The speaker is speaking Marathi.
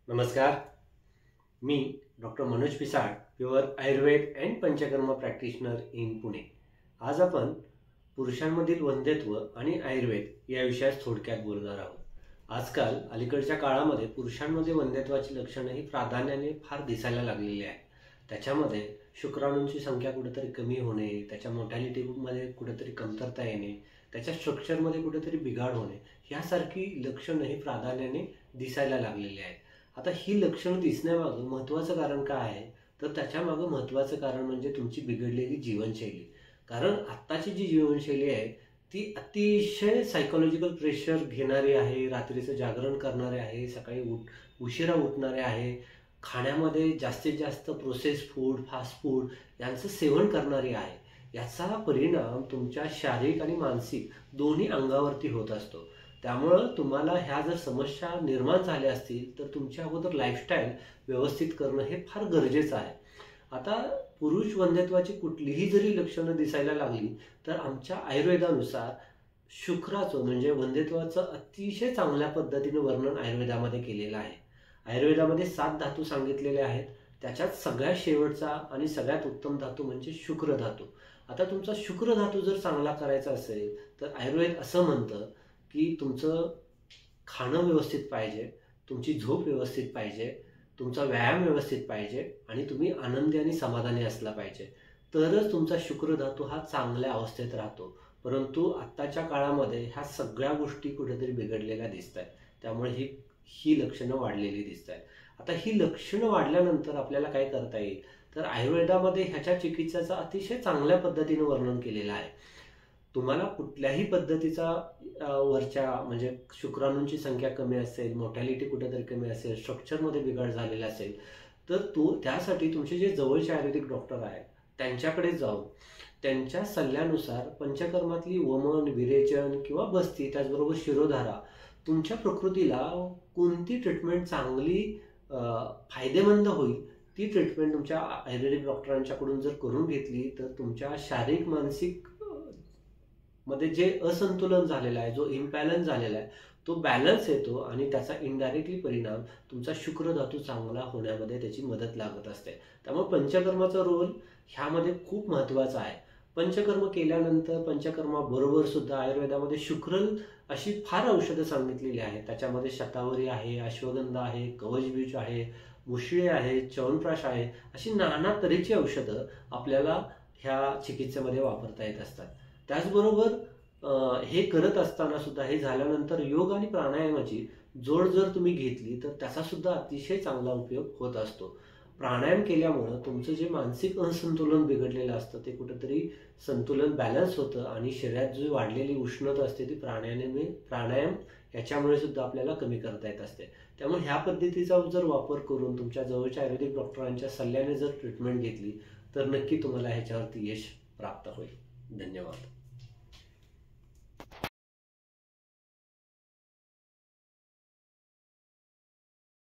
नमस्कार. मी doctor Manoj Pisal, pure Ayurveda and panchakarma practitioner in Pune. आज आपण पुरुषांमधील वंध्यत्व आणि आयुर्वेद या विषयात थोडक्यात बोलणार आहोत. आजकाल अलीकडच्या काळामध्ये पुरुषांमध्ये वंध्यत्वाची लक्षणं ही प्राधान्याने फार दिसायला लागलेली आहेत. त्याच्यामध्ये शुक्राणूंची संख्या कुठेतरी कमी होणे, त्याच्या मोर्टॅलिटीमध्ये कुठेतरी कमतरता येणे, त्याच्या स्ट्रक्चरमध्ये कुठेतरी बिघाड होणे, यासारखी लक्षणं ही प्राधान्याने दिसायला लागलेली आहेत. आता ही लक्षणं दिसण्यामागं महत्त्वाचं कारण काय आहे, तर त्याच्यामागं महत्त्वाचं कारण म्हणजे तुमची बिघडलेली जीवनशैली. कारण आत्ताची जी जीवनशैली आहे ती अतिशय सायकॉलॉजिकल प्रेशर घेणारी आहे, रात्रीचं जागरण करणारे आहे, सकाळी उशिरा उठणारे आहे, खाण्यामध्ये जास्तीत जास्त प्रोसेस फूड, फास्ट फूड यांचं सेवन करणारी आहे. याचा परिणाम तुमच्या शारीरिक आणि मानसिक दोन्ही अंगावरती होत असतो. त्यामुळं तुम्हाला ह्या जर समस्या निर्माण झाल्या असतील तर तुमच्या अगोदर लाईफस्टाईल व्यवस्थित करणं हे फार गरजेचं आहे. आता पुरुष वंध्यत्वाची कुठलीही जरी लक्षणं दिसायला लागली तर आमच्या आयुर्वेदानुसार शुक्राचं म्हणजे वंध्यत्वाचं अतिशय चांगल्या पद्धतीने वर्णन आयुर्वेदामध्ये केलेलं आहे. आयुर्वेदामध्ये 7 धातू सांगितलेले आहेत. त्याच्यात सगळ्यात शेवटचा आणि सगळ्यात उत्तम धातू म्हणजे शुक्र धातू. आता तुमचा शुक्र धातू जर चांगला करायचा असेल तर आयुर्वेद असं म्हणतं की तुमचं खाणं व्यवस्थित पाहिजे, तुमची झोप व्यवस्थित पाहिजे, तुमचा व्यायाम व्यवस्थित पाहिजे आणि तुम्ही आनंदी आणि समाधानी असला पाहिजे. तरच तुमचा शुक्र धातू हा चांगल्या अवस्थेत राहतो. परंतु आत्ताच्या काळामध्ये ह्या सगळ्या गोष्टी कुठेतरी बिघडलेल्या दिसत आहेत. त्यामुळे ही ही लक्षणं वाढलेली दिसत आहेत. आता ही लक्षणं वाढल्यानंतर आपल्याला काय करता येईल, तर आयुर्वेदामध्ये ह्याच्या चिकित्सेचं अतिशय चांगल्या पद्धतीने वर्णन केलेलं आहे. तुम्हाला कुठल्याही पद्धतीचा वरच्या म्हणजे शुक्राणूंची संख्या कमी असेल, मोर्टॅलिटी कुठेतरी कमी असेल, स्ट्रक्चरमध्ये बिघाड झालेला असेल, तर त्यासाठी तुमचे जे जवळचे आयुर्वेदिक डॉक्टर आहेत त्यांच्याकडे जाऊन त्यांच्या सल्ल्यानुसार पंचकर्मातली वमन, विरेचन किंवा बस्ती त्याचबरोबर शिरोधारा तुमच्या प्रकृतीला कोणती ट्रीटमेंट चांगली फायदेमंद होईल ती ट्रीटमेंट तुमच्या आयुर्वेदिक डॉक्टरांच्याकडून जर करून घेतली तर तुमच्या शारीरिक मानसिक मध्ये जे असंतुलन झालेलं आहे, जो इम्बॅलन्स झालेला आहे, तो बॅलन्स येतो आणि त्याचा इनडायरेक्टली परिणाम तुमचा शुक्र धातू चांगला होण्यामध्ये त्याची मदत लागत असते. त्यामुळे पंचकर्माचा रोल ह्यामध्ये खूप महत्त्वाचा आहे. पंचकर्म केल्यानंतर पंचकर्माबरोबर सुद्धा आयुर्वेदामध्ये शुक्र अशी फार औषधं सांगितलेली आहेत. त्याच्यामध्ये शतावरी आहे, अश्वगंधा आहे, कवचबीज आहे, मुसळे आहे, च्यवनप्राश आहे, अशी नाना तऱ्हेची औषधं आपल्याला ह्या चिकित्सेमध्ये वापरता येत असतात. त्याचबरोबर हे करत असताना सुद्धा हे झाल्यानंतर योग आणि प्राणायामाची जोड जर तुम्ही घेतली तर त्याचा सुद्धा अतिशय चांगला उपयोग होत असतो. प्राणायाम केल्यामुळं तुमचं जे मानसिक असंतुलन बिघडलेलं असतं ते कुठेतरी संतुलन बॅलन्स होतं आणि शरीरात जी वाढलेली उष्णता असते ती प्राणायाम याच्यामुळे सुद्धा आपल्याला कमी करता येत असते. त्यामुळे ह्या पद्धतीचा जर वापर करून तुमच्या जवळच्या आयुर्वेदिक डॉक्टरांच्या सल्ल्याने जर ट्रीटमेंट घेतली तर नक्की तुम्हाला ह्याच्यावरती यश प्राप्त होईल. धन्यवाद.